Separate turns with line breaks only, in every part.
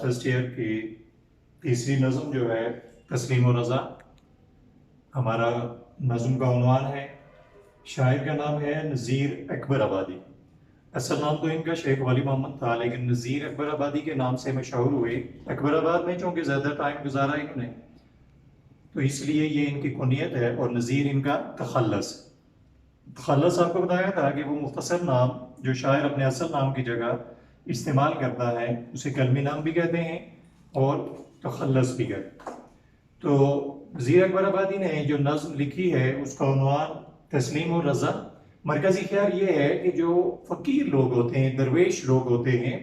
First year کی تیسری نظم جو ہے تسلیم و رضا. ہمارا نظم کا عنوان ہے، شاعر کا نام ہے نذیر اکبر آبادی. اصل نام تو ان کا شیخ ولی محمد تھا، لیکن نذیر اکبر آبادی کے نام سے مشہور ہوئے. اکبر آباد میں چونکہ زیادہ ٹائم گزارا انہوں نے، تو اس لیے یہ ان کی کنیت ہے، اور نذیر ان کا تخلص. تخلص آپ کو بتایا تھا کہ وہ مختصر نام جو شاعر اپنے اصل نام کی جگہ استعمال کرتا ہے اسے کلمی نام بھی کہتے ہیں اور تخلص بھی کہتے ہیں. تو نذیر اکبر آبادی نے جو نظم لکھی ہے اس کا عنوان تسلیم و رضا. مرکزی خیال یہ ہے کہ جو فقیر لوگ ہوتے ہیں، درویش لوگ ہوتے ہیں،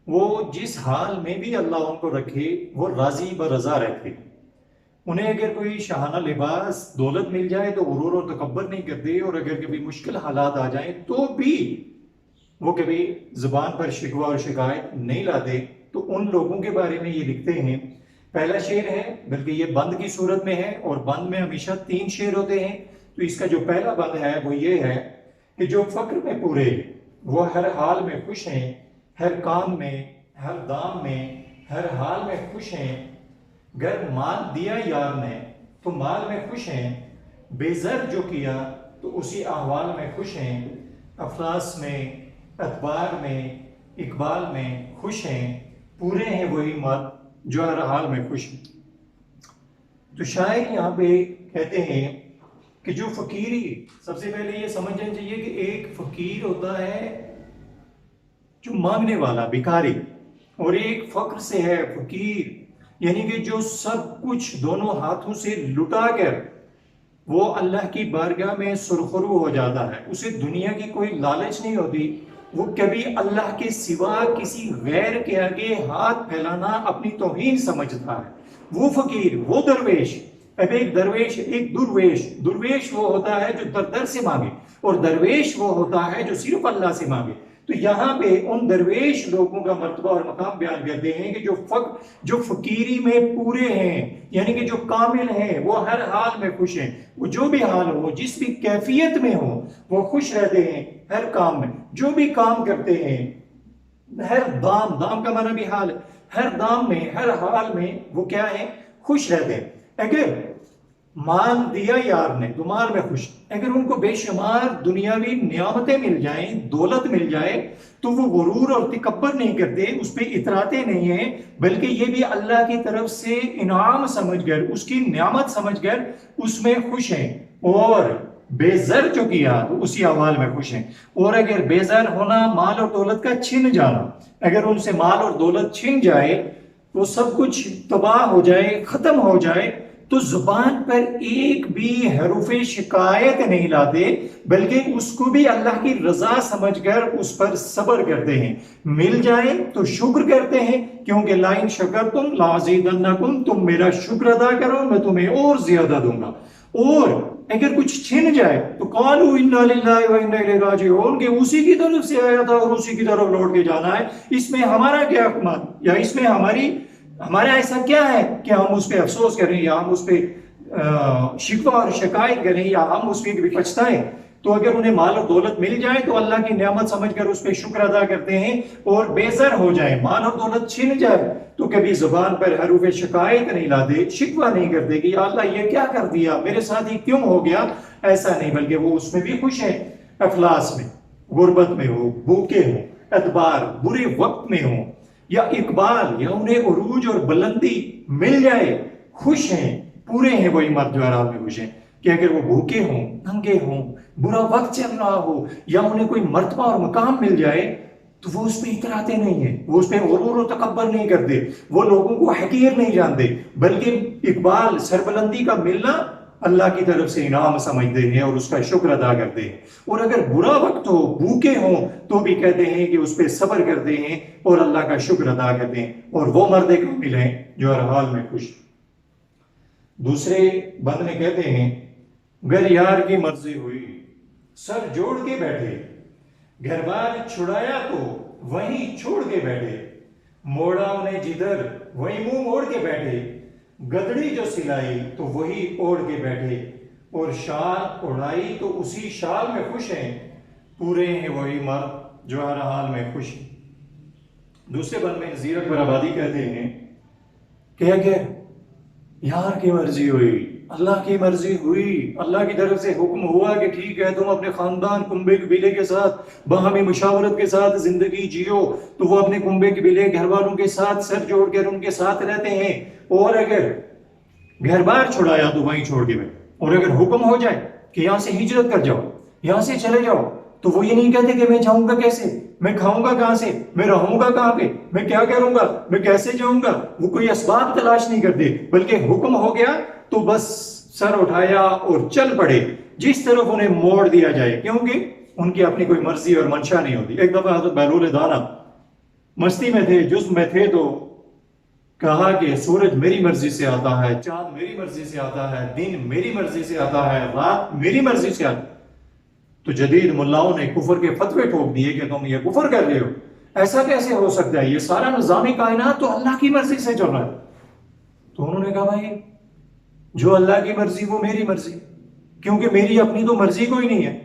وہ جس حال میں بھی اللہ ان کو رکھے وہ راضی برضا رہتے ہیں. انہیں اگر کوئی شاہانہ لباس دولت مل جائے تو غرور اور تکبر نہیں کرتے، اور اگر کبھی مشکل حالات آ جائیں تو بھی وہ کبھی زبان پر شکوہ اور شکایت نہیں لاتے. تو ان لوگوں کے بارے میں یہ لکھتے ہیں. پہلا شعر ہے، بلکہ یہ بند کی صورت میں ہے، اور بند میں ہمیشہ 3 شعر ہوتے ہیں. تو اس کا جو پہلا بند ہے وہ یہ ہے کہ جو فقر میں پورے وہ ہر حال میں خوش ہیں، ہر کام میں، ہر دام میں، ہر حال میں خوش ہیں. گر مال دیا یار نے تو مال میں خوش ہیں، بے زر جو کیا تو اسی احوال میں خوش ہیں. افلاس میں، اتبار میں، اقبال میں خوش ہیں، پورے ہیں وہی مرد جو ہر حال میں خوش ہیں. تو شاعر یہاں پہ کہتے ہیں کہ جو فقیری، سب سے پہلے یہ سمجھنا چاہیے کہ ایک فقیر ہوتا ہے جو مانگنے والا، بھکاری، اور ایک فقر سے ہے فقیر، یعنی کہ جو سب کچھ دونوں ہاتھوں سے لٹا کر وہ اللہ کی بارگاہ میں سرخرو ہو جاتا ہے. اسے دنیا کی کوئی لالچ نہیں ہوتی، وہ کبھی اللہ کے سوا کسی غیر کے آگے ہاتھ پھیلانا اپنی توہین سمجھتا ہے. وہ فقیر، وہ درویش. اب ایک درویش، ایک درویش وہ ہوتا ہے جو در در سے مانگے، اور درویش وہ ہوتا ہے جو صرف اللہ سے مانگے. تو یہاں پہ ان درویش لوگوں کا مرتبہ اور مقام بیان کرتے ہیں کہ جو فقیری میں پورے ہیں، یعنی کہ جو کامل ہیں، وہ ہر حال میں خوش ہیں. وہ جو بھی حال ہو، جس بھی کیفیت میں ہو، وہ خوش رہتے ہیں. ہر کام میں جو بھی کام کرتے ہیں، ہر دام کا معنی بھی حال ہے، ہر دام میں، ہر حال میں وہ کیا ہے؟ خوش رہتے ہیں. اگر مال دیا یار نے تو مال میں خوش، اگر ان کو بے شمار دنیاوی نعمتیں مل جائیں، دولت مل جائے، تو وہ غرور اور تکبر نہیں کرتے، اس پہ اتراتے نہیں ہیں، بلکہ یہ بھی اللہ کی طرف سے انعام سمجھ کر، اس کی نعمت سمجھ کر اس میں خوش ہیں. اور بے زر جو کیا تو اسی احوال میں خوش ہیں. اور اگر بے زر ہونا، مال اور دولت کا چھن جانا، اگر ان سے مال اور دولت چھن جائے، وہ سب کچھ تباہ ہو جائے، ختم ہو جائے، تو زبان پر ایک بھی حروف شکایت نہیں لاتے، بلکہ اس کو بھی اللہ کی رضا سمجھ کر اس پر صبر کرتے ہیں. مل جائے تو شکر کرتے ہیں، کیونکہ لائن شکرتم لازیدنکم، تم میرا شکر ادا کرو میں تمہیں اور زیادہ دوں گا. اور اگر کچھ چھن جائے تو قالوا انا للہ و انا الیہ راجعون، کہ اسی کی طرف سے آیا تھا اور اسی کی طرف لوٹ کے جانا ہے، اس میں ہمارا کیا حکمت، یا اس میں ہمارا ایسا کیا ہے کہ ہم اس پہ افسوس کریں، یا ہم اس پہ شکوہ اور شکایت کریں، یا ہم اس پہ بھی پچھتائیں. تو اگر انہیں مال اور دولت مل جائے تو اللہ کی نعمت سمجھ کر اس پہ شکر ادا کرتے ہیں. اور بے زر ہو جائے، مال اور دولت چھن جائے، تو کبھی زبان پر حروف شکایت نہیں لاتے، شکوہ نہیں کرتے کہ یا اللہ یہ کیا کر دیا، میرے ساتھ یہ کیوں ہو گیا. ایسا نہیں، بلکہ وہ اس میں بھی خوش ہیں. افلاس میں، غربت میں ہو، بھوکے ہوں، ادبار، برے وقت میں ہوں، یا اقبال، یا انہیں عروج اور بلندی مل جائے، خوش ہیں. پورے ہیں وہی مرد جو حال میں خوش ہیں. کہ اگر وہ بھوکے ہوں، ننگے ہوں، برا وقت چل رہا ہو، یا انہیں کوئی مرتبہ اور مقام مل جائے، تو وہ اس پہ اتراتے نہیں ہیں، وہ اس پہ غرور و تکبر نہیں کرتے، وہ لوگوں کو حقیر نہیں جانتے، بلکہ اقبال، سربلندی کا ملنا اللہ کی طرف سے انعام سمجھتے ہیں اور اس کا شکر ادا کرتے ہیں. اور اگر برا وقت ہو، بھوکے ہوں، تو بھی کہتے ہیں کہ اس پہ صبر کرتے ہیں اور اللہ کا شکر ادا کرتے ہیں. اور وہ مرد کامل ہیں جو ہر حال میں خوش. دوسرے بند میں کہتے ہیں، گر یار کی مرضی ہوئی سر جوڑ کے بیٹھے، گھر بار چھڑایا تو وہیں چھوڑ کے بیٹھے، موڑا انہیں جدھر وہیں منہ موڑ کے بیٹھے، گدڑی جو سلائی تو وہی اوڑھ کے بیٹھے، اور شال اڑائی تو اسی شال میں خوش ہیں. پورے ہیں وہی مرد جو ہر حال میں خوش ہیں. دوسرے بند میں نذیر اکبر آبادی کہتے ہیں کہ اگر یار کی مرضی ہوئی، اللہ کی مرضی ہوئی، اللہ کی طرف سے حکم ہوا کہ ٹھیک ہے تم اپنے خاندان کنبے قبیلے کے ساتھ باہمی مشاورت کے ساتھ زندگی جیو، تو وہ اپنے کنبے قبیلے گھر والوں کے ساتھ سر جوڑ کر ان کے ساتھ رہتے ہیں، اور اگر گھر بار چھڑایا تو وہیں چھوڑ کے بیٹھے، اور اگر حکم ہو جائے کہ یہاں سے ہجرت کر جاؤ، یہاں سے چلے جاؤ، تو وہ یہ نہیں کہتے کہ میں جاؤں گا کیسے، میں کھاؤں گا کہاں سے، میں رہوں گا کہاں پہ، میں کیا کروں گا، میں کیسے جاؤں گا، وہ کوئی اسباب تلاش نہیں کرتے، بلکہ حکم ہو گیا تو بس سر اٹھایا اور چل پڑے جس طرف انہیں موڑ دیا جائے، کیونکہ ان کی اپنی کوئی مرضی اور منشا نہیں ہوتی۔ ایک دفعہ حضرت بہلول دانا مستی میں تھے، جسم میں تھے، تو کہا کہ سورج میری مرضی سے آتا ہے، چاند میری مرضی سے آتا ہے، دن میری مرضی سے آتا ہے، رات میری مرضی سے آتا ہے۔ تو جدید ملاؤں نے کفر کے فتوے ٹھوک دیے کہ تم یہ کفر کر رہے ہو، ایسا کیسے ہو سکتا ہے، یہ سارا نظام کائنات تو اللہ کی مرضی سے چل رہا ہے۔ تو انہوں نے کہا بھائی جو اللہ کی مرضی وہ میری مرضی، کیونکہ میری اپنی تو مرضی کوئی نہیں ہے،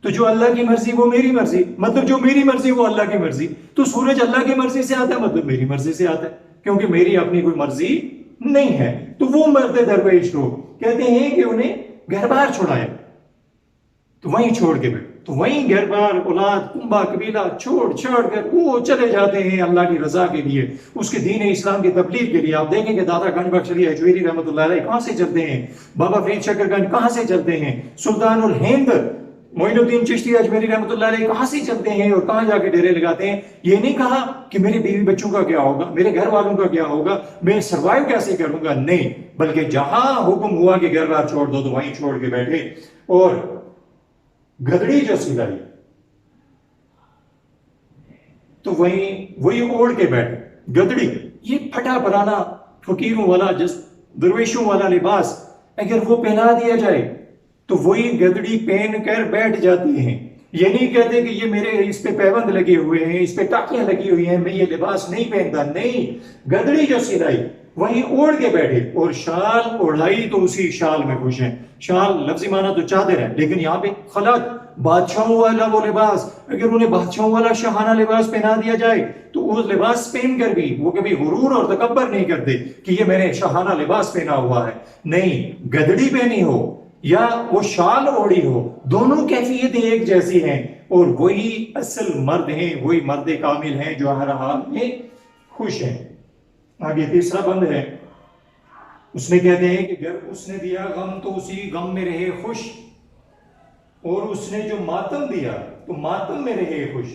تو جو اللہ کی مرضی وہ میری مرضی، مطلب جو میری مرضی وہ اللہ کی مرضی، تو سورج اللہ کی مرضی سے آتا ہے مطلب میری مرضی سے آتا ہے، کیونکہ میری اپنی کوئی مرضی نہیں ہے۔ تو وہ مرد درویش لوگ کہتے ہیں کہ انہیں گھر بار چھوڑایا تو وہیں چھوڑ کے بیٹھ، تو وہیں گھر بار اولاد کنبہ قبیلہ چھوڑ چھاڑ کر وہ چلے جاتے ہیں اللہ کی رضا کے لیے، اس کے دین اسلام کی تبلیغ کے لیے۔ آپ دیکھیں کہ دادا گنج بخش علی اجویری رحمۃ اللہ علیہ کہاں سے چلتے ہیں، بابا فرید شکر گنج کہاں سے چلتے ہیں، سلطان الہند معین الدین چشتی اجمیری رحمۃ اللہ علیہ کہاں سے چلتے ہیں اور کہاں جا کے ڈیرے لگاتے ہیں۔ یہ نہیں کہا کہ میرے بیوی بچوں کا کیا ہوگا، میرے گھر والوں کا کیا ہوگا، میں سروائیو کیسے کروں گا، نہیں، بلکہ جہاں حکم ہوا کہ گھر بار چھوڑ دو تو وہیں چھوڑ کے بیٹھے۔ اور گدڑی جو سلائی تو وہی اوڑھ کے بیٹھے، گدڑی یہ پھٹا پرانا فقیروں والا جس درویشوں والا لباس اگر وہ پہنا دیا جائے تو وہی گدڑی پہن کر بیٹھ جاتی ہیں۔ یہ نہیں کہتے کہ یہ میرے اس پہ پیبند لگے ہوئے ہیں، اس پہ ٹاکیاں لگی ہوئی ہیں، میں یہ لباس نہیں پہنتا، نہیں، گدڑی جو سلائی وہیں اوڑھ کے بیٹھے، اور شال اوڑھائی تو اسی شال میں خوش ہیں۔ شال لفظی معنی تو چادر ہے، لیکن یہاں پہ خلعت بادشاہوں والا وہ لباس، اگر انہیں بادشاہوں والا شاہانہ لباس پہنا دیا جائے تو وہ لباس پہن کر بھی وہ کبھی غرور اور تکبر نہیں کرتے کہ یہ میں نے شاہانہ لباس پہنا ہوا ہے، نہیں، گدڑی پہنی ہو یا وہ شال اوڑی ہو، دونوں کیفیتیں ایک جیسی ہیں، اور وہی اصل مرد ہیں، وہی مرد کامل ہیں جو ہر حال میں خوش ہیں۔ آگے تیسرا بند ہے، اس میں کہتے ہیں کہ اگر اس نے دیا غم تو اسی غم میں رہے خوش، اور اس نے جو ماتم دیا تو ماتم میں رہے خوش،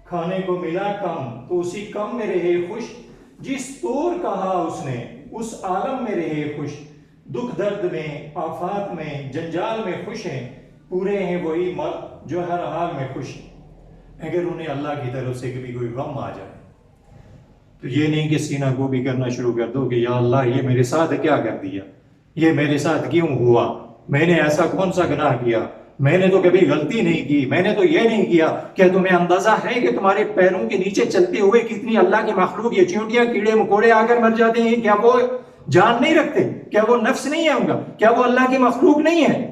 کھانے کو ملا کم تو اسی کم میں رہے خوش، جس طور کہا اس نے اس عالم میں رہے خوش، دکھ درد میں آفات میں جنجال میں خوش ہیں، پورے ہیں وہی مرد جو ہر حال میں خوش ہیں۔ اگر انہیں اللہ کی طرف سے کبھی کوئی غم آ جائے تو یہ نہیں کہ سینہ گوبی کرنا شروع کر دو کہ یا اللہ یہ میرے ساتھ کیا کر دیا، یہ میرے ساتھ کیوں ہوا، میں نے ایسا کون سا گناہ کیا، میں نے تو کبھی غلطی نہیں کی، میں نے تو یہ نہیں کیا۔ کیا تمہیں اندازہ ہے کہ تمہارے پیروں کے نیچے چلتے ہوئے کتنی اللہ کی مخلوق، یہ چیونٹیاں کیڑے مکوڑے آ کر مر جاتے ہیں، کیا وہ جان نہیں رکھتے، کیا وہ نفس نہیں ہے ان کا، کیا وہ اللہ کی مخلوق نہیں ہے؟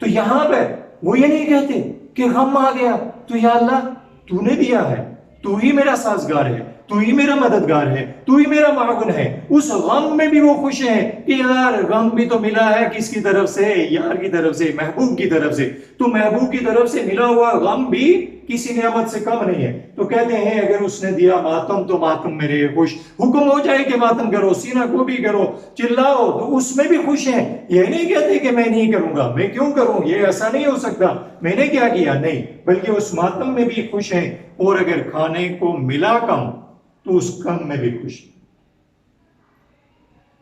تو یہاں پہ وہ یہ نہیں کہتے کہ غم آ گیا تو یا اللہ تو نے دیا ہے، تو ہی میرا سازگار ہے، تو ہی میرا مددگار ہے، تو ہی میرا معاون ہے۔ اس غم میں بھی وہ خوش ہیں کہ یار غم بھی تو ملا ہے کس کی طرف سے، یار کی طرف سے، محبوب کی طرف سے، تو محبوب کی طرف سے ملا ہوا غم بھی کسی نعمت سے کم نہیں ہے۔ تو کہتے ہیں اگر اس نے دیا ماتم تو ماتم میں رہے خوش، حکم ہو جائے کہ ماتم کرو، سینہ گوبی کرو، چلاؤ، تو اس میں بھی خوش ہیں۔ یہ نہیں کہتے کہ میں نہیں کروں گا، میں کیوں کروں، یہ ایسا نہیں ہو سکتا، میں نے کیا کیا، نہیں، بلکہ اس ماتم میں بھی خوش ہیں، اور اگر کھانے کو ملا کم تو اس کم میں بھی خوش۔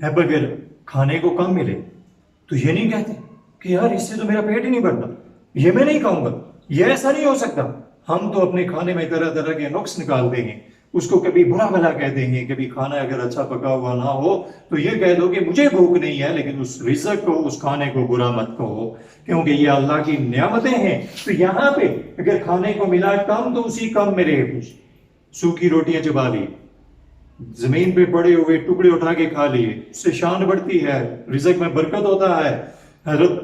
اب اگر کھانے کو کم ملے تو یہ نہیں کہتے کہ یار اس سے تو میرا پیٹ ہی نہیں بھرتا، یہ میں نہیں کھاؤں گا، یہ ایسا نہیں ہو سکتا۔ ہم تو اپنے کھانے میں طرح طرح کے نقص نکالتے ہیں، اس کو کبھی برا بھلا کہتے ہیں، کبھی کھانا اگر اچھا پکا ہوا نہ ہو تو یہ کہہ دو کہ مجھے بھوک نہیں ہے، لیکن اس رزق کو، اس کھانے کو برا مت کہو، کیونکہ یہ اللہ کی نعمتیں ہیں۔ تو یہاں پہ اگر کھانے کو ملا کم تو اسی کم میں رہے خوش۔ سوکھی روٹیاں چبا لی، زمین پہ پڑے ہوئے ٹکڑے اٹھا کے کھا لیے، اس سے شان بڑھتی ہے، رزق میں برکت ہوتا ہے۔ حضرت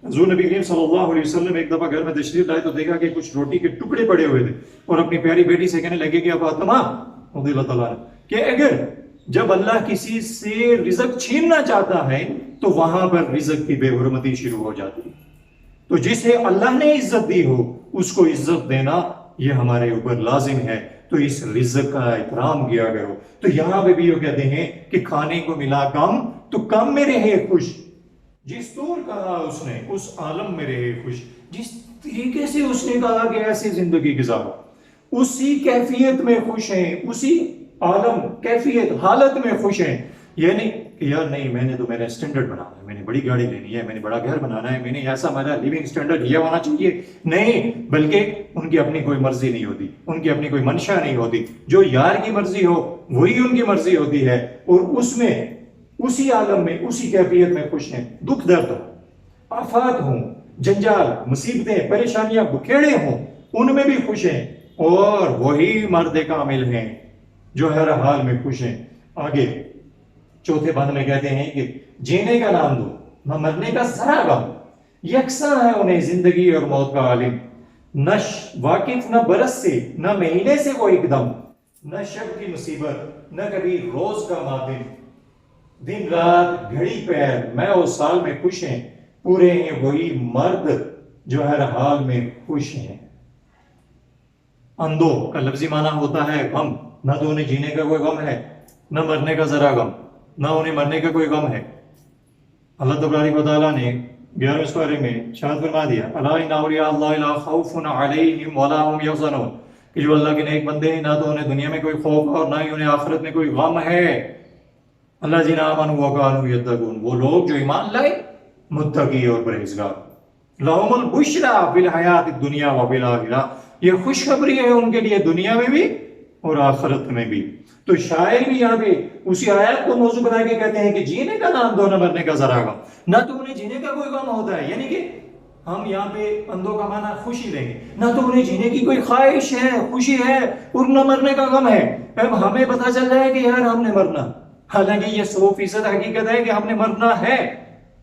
حضور نبی کریم صلی اللہ علیہ وسلم ایک دفعہ گھر میں تشریف لائے تو دیکھا کہ کچھ روٹی کے ٹکڑے پڑے ہوئے تھے، اور اپنی پیاری بیٹی سے کہنے لگے کہ فاطمہ رضی اللہ تعالیٰ عنہ کہ اگر جب اللہ کسی سے رزق چھیننا چاہتا ہے تو وہاں پر رزق کی بے حرمتی شروع ہو جاتی ہے. تو جسے اللہ نے عزت دی ہو اس کو عزت دینا یہ ہمارے اوپر لازم ہے. تو اس رزق کا احترام کیا کرو. تو یہاں پہ بھی وہ کہتے ہیں کہ کھانے کو ملا کم تو کم میں رہے خوش. جس طور کہا اس نے اس عالم میں رہے خوش. جس طریقے سے اس نے کہا کہ ایسی زندگی گزارو اسی کیفیت میں خوش ہیں, اسی عالم کیفیت حالت میں خوش ہیں. یہ نہیں کہ یار نہیں میں نے تو میرا اسٹینڈرڈ بنانا ہے, میں نے بڑی گاڑی لینی ہے, میں نے بڑا گھر بنانا ہے, میں نے ایسا میرا لیونگ اسٹینڈرڈ یہ ہونا چاہیے. نہیں, بلکہ ان کی اپنی کوئی مرضی نہیں ہوتی, ان کی اپنی کوئی منشا نہیں ہوتی. جو یار کی مرضی ہو وہی ان کی مرضی ہوتی ہے, اور اس میں اسی عالم میں اسی کیفیت میں خوش ہیں. دکھ درد ہو, آفات ہوں, جنجال, مصیبتیں, پریشانیاں, بکھیڑے ہوں, ان میں بھی خوش ہیں. اور وہی مرد کامل ہیں جو ہر حال میں خوش ہیں. آگے چوتھے بند میں کہتے ہیں کہ جینے کا نام دو نہ مرنے کا ذرا غم, یکساں ہے انہیں زندگی اور موت کا عالم. نہ واقف نہ برس سے نہ مہینے سے وہ ایک دم, نہ شب کی مصیبت نہ کبھی روز کا ماتم. دن رات گھڑی پیر میں اور سال میں خوش ہیں, پورے ہیں وہی مرد جو ہر حال میں خوش ہیں. اندو کا لفظی معنی ہوتا ہے غم. نہ تو انہیں جینے کا کوئی غم ہے نہ مرنے کا ذرا غم, نہ انہیں مرنے کا کوئی غم ہے. اللہ تبارک و تعالیٰ نے 11ویں سورے میں ارشاد فرما دیا الا ان اولیاء اللہ لا خوف علیہم ولا هم یحزنون, کہ جو اللہ کے نیک بندے ہیں نہ تو انہیں دنیا میں کوئی خوف اور نہ ہی انہیں آخرت میں کوئی غم ہے. الذین آمنوا وکانوا یتقون, وہ لوگ جو ایمان لائے متقی اور پرہیزگار. لہم البشری فی الحیات الدنیا وفی الآخرہ, یہ خوشخبری ہے ان کے لیے دنیا میں بھی اور آخرت میں بھی. تو شاعر بھی یہاں پہ اسی آیت کو موضوع بنا کے کہتے ہیں کہ جینے کا نام دو نہ مرنے کا ذرا غم. نہ تو انہیں جینے کا کوئی غم ہوتا ہے, یعنی کہ ہم یہاں پہ اندوں کا معنی خوشی لیں گے, نہ تو انہیں جینے کی کوئی خواہش ہے, خوشی ہے, اور نہ مرنے کا غم ہے. اب ہمیں پتہ چل رہا ہے کہ یار ہم نے مرنا, حالانکہ یہ 100% حقیقت ہے کہ ہم نے مرنا ہے,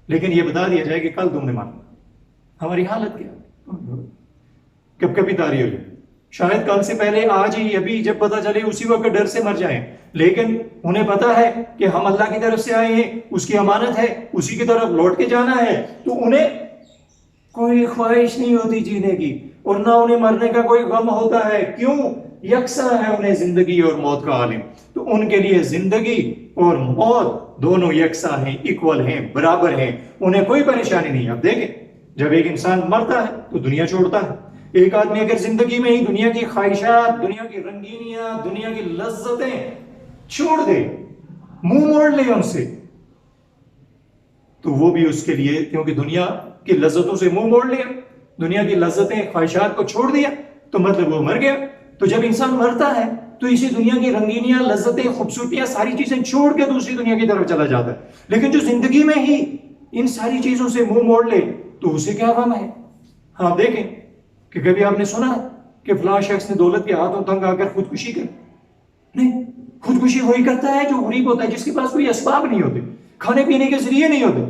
لیکن یہ بتا دیا جائے کہ کل تم نے مرنا. ہماری حالت کیا کب کبھی تاری ہو جائے, شاید کل سے پہلے آج ہی ابھی جب پتہ چلے اسی وقت ڈر سے مر جائیں. لیکن انہیں پتا ہے کہ ہم اللہ کی طرف سے آئے ہیں, اس کی امانت ہے, اسی کی طرف لوٹ کے جانا ہے. تو انہیں کوئی خواہش نہیں ہوتی جینے کی, اور نہ انہیں مرنے کا کوئی غم ہوتا ہے. کیوں؟ یکساں ہے انہیں زندگی اور موت کا عالم. تو ان کے لیے زندگی اور موت دونوں یکساں ہیں, ایکول ہیں, برابر ہیں, انہیں کوئی پریشانی نہیں. اب دیکھیں جب ایک انسان مرتا ہے تو دنیا چھوڑتا ہے. ایک آدمی اگر زندگی میں ہی دنیا کی خواہشات, دنیا کی رنگینیاں, دنیا کی لذتیں چھوڑ دے, منہ موڑ لے ان سے, تو وہ بھی اس کے لیے, کیونکہ دنیا کی لذتوں سے منہ موڑ لیا, دنیا کی لذتیں خواہشات کو چھوڑ دیا, تو مطلب وہ مر گیا. تو جب انسان مرتا ہے تو اسی دنیا کی رنگینیاں, لذتیں, خوبصورتیاں, ساری چیزیں چھوڑ کے دوسری دنیا کی طرف چلا جاتا ہے. لیکن جو زندگی میں ہی ان ساری چیزوں سے منہ موڑ لے تو اسے کیا غم ہے. ہاں دیکھیں کہ کبھی آپ نے سنا کہ فلاں شخص نے دولت کے ہاتھوں تنگ آ کر خودکشی کر؟ نہیں, خودکشی وہی کرتا ہے جو غریب ہوتا ہے, جس کے پاس کوئی اسباب نہیں ہوتے, کھانے پینے کے ذریعے نہیں ہوتے.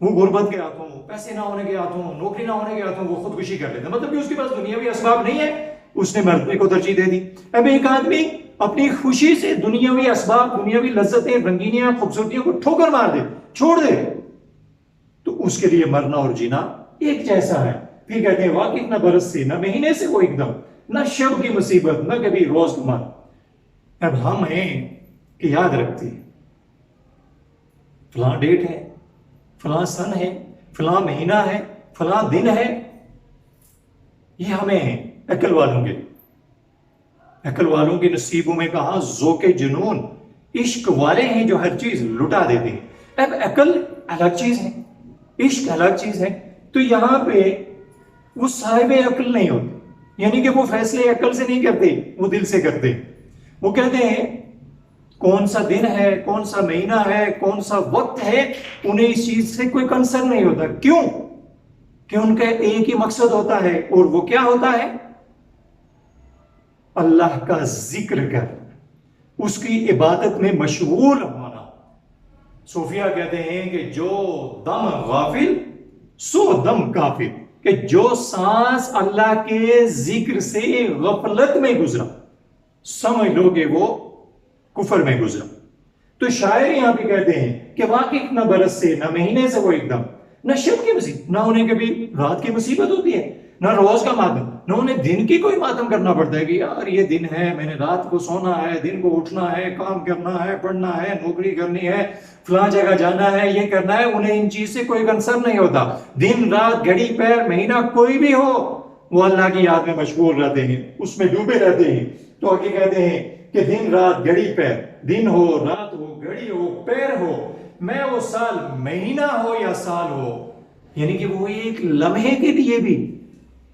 وہ غربت کے ہاتھوں, پیسے نہ ہونے کے ہاتھوں, نوکری نہ ہونے کے ہاتھوں وہ خودکشی کر لیتا, مطلب کہ اس کے پاس دنیاوی اسباب نہیں ہے, اس نے مرنے کو ترجیح دے دی. اب ایک آدمی اپنی خوشی سے دنیاوی اسباب, دنیاوی لذتیں, رنگینیاں, خوبصورتیوں کو ٹھوکر مار دے, چھوڑ دے, تو اس کے لیے مرنا اور جینا ایک جیسا ہے. پھر کہتے ہیں واقف نہ برس سے نہ مہینے سے وہ ایک دم, نہ شب کی مصیبت نہ کبھی روز کا مار. اب ہم ہیں کہ یاد رکھتے ہیں فلاں ڈیٹ ہے, فلاں سن ہے, فلاں مہینہ ہے, فلاں دن ہے. یہ ہمیں ہیں عقل والوں کے, عقل والوں کے نصیبوں میں کہا ذوق جنون, عشق والے ہیں جو ہر چیز لٹا دیتے ہیں. اب عقل الگ چیز ہے, عشق الگ چیز ہے. تو یہاں پہ وہ صاحب عقل نہیں ہوتے, یعنی کہ وہ فیصلے عقل سے نہیں کرتے, وہ دل سے کرتے. وہ کہتے ہیں کون سا دن ہے, کون سا مہینہ ہے, کون سا وقت ہے, انہیں اس چیز سے کوئی کنسرن نہیں ہوتا. کیوں؟ کہ ان کا ایک ہی مقصد ہوتا ہے, اور وہ کیا ہوتا ہے؟ اللہ کا ذکر کر, اس کی عبادت میں مشغول ہونا. صوفیہ کہتے ہیں کہ جو دم غافل سو دم کافر, کہ جو سانس اللہ کے ذکر سے غفلت میں گزرا, سمجھ لو کہ وہ کفر میں گزرا. تو شاعر یہاں پہ کہتے ہیں کہ واقعی نہ برس سے نہ مہینے سے وہ ایک دم، نہ شب کی مصیبت، نہ انہیں کبھی رات کی مصیبت ہوتی ہے، نہ روز کا ماتم، نہ انہیں دن کی کوئی ماتم کرنا پڑتا ہے کہ یار یہ دن ہے، میں نے رات کو سونا ہے، دن کو اٹھنا ہے، کام کرنا ہے، پڑھنا ہے، نوکری کرنی ہے، فلاں جگہ جانا ہے، یہ کرنا ہے. انہیں ان چیز سے کوئی کنسرن نہیں ہوتا. دن رات گھڑی پیر مہینہ کوئی بھی ہو، وہ اللہ کی یاد میں مشغول رہتے ہیں، اس میں ڈوبے رہتے ہیں. تو آگے کہتے ہیں کہ دن رات گھڑی پیر، دن ہو رات ہو گھڑی ہو پیر ہو، میں وہ سال مہینہ ہو یا سال ہو، یعنی کہ وہ ایک لمحے کے لیے بھی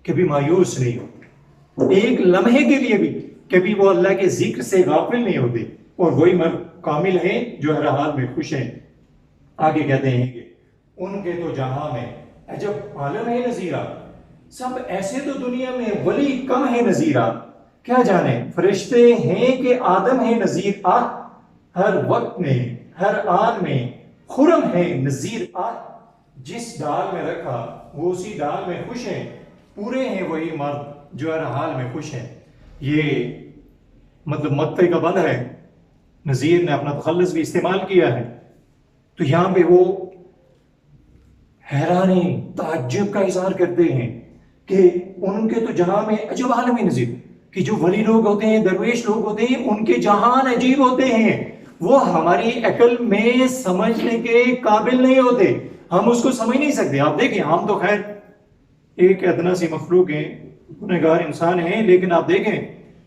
کبھی مایوس نہیں ہو، ایک لمحے کے لیے بھی کبھی وہ اللہ کے ذکر سے غافل نہیں ہوتے. اور وہی مرد کامل ہیں جو ہر حال میں خوش ہیں. آگے کہتے ہیں کہ ان کے تو جہاں میں عجب عالم ہے نظیرہ، سب ایسے تو دنیا میں ولی کم ہے نظیرہ. کیا جانے فرشتے ہیں کہ آدم ہے نظیر آہ، ہر وقت میں ہر آن میں خرم ہے نظیر آہ. جس ڈال میں رکھا وہ اسی ڈال میں خوش ہیں، پورے ہیں وہی مرد جو ہر حال میں خوش ہیں. یہ مطلب مقطع کا بند ہے، نظیر نے اپنا تخلص بھی استعمال کیا ہے. تو یہاں پہ وہ حیرانی تعجب کا اظہار کرتے ہیں کہ ان کے تو جہاں میں عجب عالم نظیر، کہ جو ولی لوگ ہوتے ہیں، درویش لوگ ہوتے ہیں، ان کے جہان عجیب ہوتے ہیں، وہ ہماری عقل میں سمجھنے کے قابل نہیں ہوتے، ہم اس کو سمجھ نہیں سکتے. آپ دیکھیں ہم تو خیر ایک ادنا سی مخلوق ہیں، گنہگار انسان ہیں، لیکن آپ دیکھیں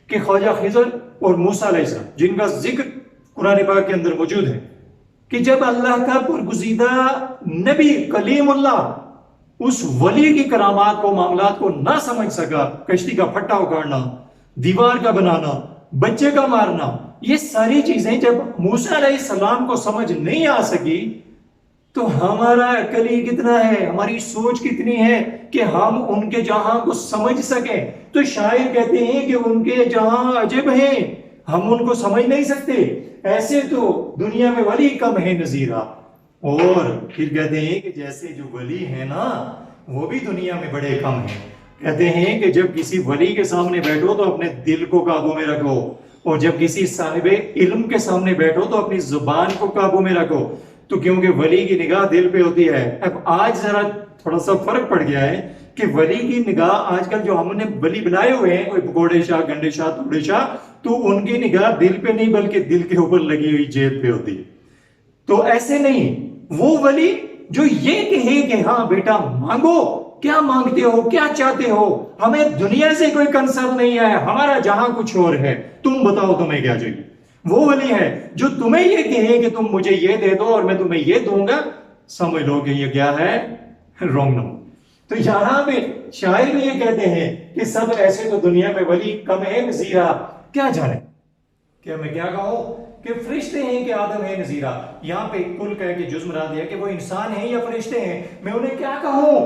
کہ خواجہ خضر اور موسیٰ علیہ السلام جن کا ذکر قرآن پاک کے اندر موجود ہے، کہ جب اللہ کا برگزیدہ نبی کلیم اللہ اس ولی کی کرامات کو، معاملات کو نہ سمجھ سکا، کشتی کا پھٹا اکھاڑنا، دیوار کا بنانا، بچے کا مارنا، یہ ساری چیزیں جب موسیٰ علیہ السلام کو سمجھ نہیں آ سکی، تو ہمارا عقل ہی کتنا ہے، ہماری سوچ کتنی ہے کہ ہم ان کے جہاں کو سمجھ سکیں. تو شاعر کہتے ہیں کہ ان کے جہاں عجب ہیں، ہم ان کو سمجھ نہیں سکتے. ایسے تو دنیا میں ولی کم ہے نظیرہ. اور پھر کہتے ہیں کہ جیسے جو ولی ہیں نا وہ بھی دنیا میں بڑے کم ہیں. کہتے ہیں کہ جب کسی ولی کے سامنے بیٹھو تو اپنے دل کو قابو میں رکھو، اور جب کسی صاحب علم کے سامنے بیٹھو تو اپنی زبان کو قابو میں رکھو. تو کیونکہ ولی کی نگاہ دل پہ ہوتی ہے. اب آج ذرا تھوڑا سا فرق پڑ گیا ہے کہ ولی کی نگاہ آج کل جو ہم نے ولی بنائے ہوئے ہیں، کوئی پکوڑے شاہ، گنڈے شاہ، توڑے شاہ، تو ان کی نگاہ دل پہ نہیں بلکہ دل کے اوپر لگی ہوئی جیب پہ ہوتی ہے. تو ایسے نہیں، وہ ولی جو یہ کہے کہ ہاں بیٹا مانگو، کیا مانگتے ہو، کیا چاہتے ہو، ہمیں دنیا سے کوئی کنسرن نہیں ہے، ہمارا جہاں کچھ اور ہے، تم بتاؤ تمہیں کیا چاہیے. وہ ولی ہے جو تمہیں یہ کہے کہ تم مجھے یہ دے دو اور میں تمہیں یہ دوں گا، سمجھ لو کہ یہ کیا ہے، رونگ نمبر. تو یہاں پہ شاعر بھی یہ کہتے ہیں کہ سب ایسے تو دنیا میں ولی کم ہے نظیرہ. کیا جانے کہ میں کیا کہوں کہ فرشتے ہیں کہ آدم ہے نظیرہ. یہاں پہ کل کہہ کے جز مراد دیا کہ وہ انسان ہیں یا فرشتے ہیں، میں انہیں کیا کہوں.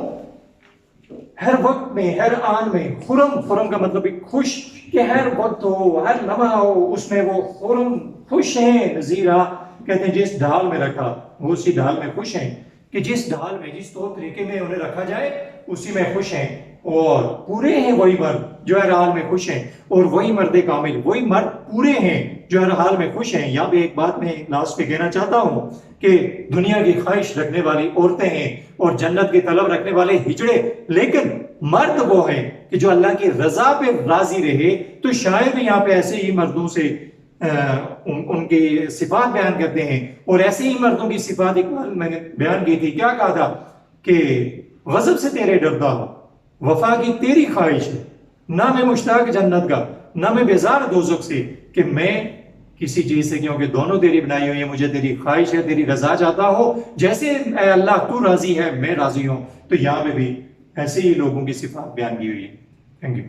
ہر وقت میں ہر آن میں خرم، خرم کا مطلب خوش، کہ ہر وقت ہو، ہر لمحہ ہو، اس میں وہ خرم خوش ہیں نظیرہ. کہتے ہیں جس ڈھال میں رکھا وہ اسی ڈھال میں خوش ہیں، کہ جس ڈھال میں جس طور طریقے میں انہیں رکھا جائے اسی میں خوش ہیں. اور پورے ہیں وہی مرد جو ہر حال میں خوش ہیں، اور وہی مرد کامل، وہی مرد پورے ہیں جو ہر حال میں خوش ہیں. یہاں پہ ایک بات میں لاسٹ پہ کہنا چاہتا ہوں کہ دنیا کی خواہش رکھنے والی عورتیں ہیں اور جنت کی طلب رکھنے والے ہجڑے، لیکن مرد وہ ہے کہ جو اللہ کی رضا پہ راضی رہے. تو شاید یہاں پہ ایسے ہی مردوں سے ان کی صفات بیان کرتے ہیں، اور ایسے ہی مردوں کی صفات اقبال میں نے بیان کی تھی. کیا کہا تھا کہ غضب سے تیرے ڈرتا ہوں، وفا کی تیری خواہش ہے، نہ میں مشتاق جنت کا، نہ میں بیزار دوزخ سے، کہ میں کسی چیز سے، کیونکہ دونوں تیری بنائی ہوئی ہیں، مجھے تیری خواہش ہے، تیری رضا چاہتا ہو، جیسے اے اللہ تو راضی ہے میں راضی ہوں. تو یہاں پہ بھی ایسے ہی لوگوں کی صفات بیان کی ہوئی ہے. Thank you.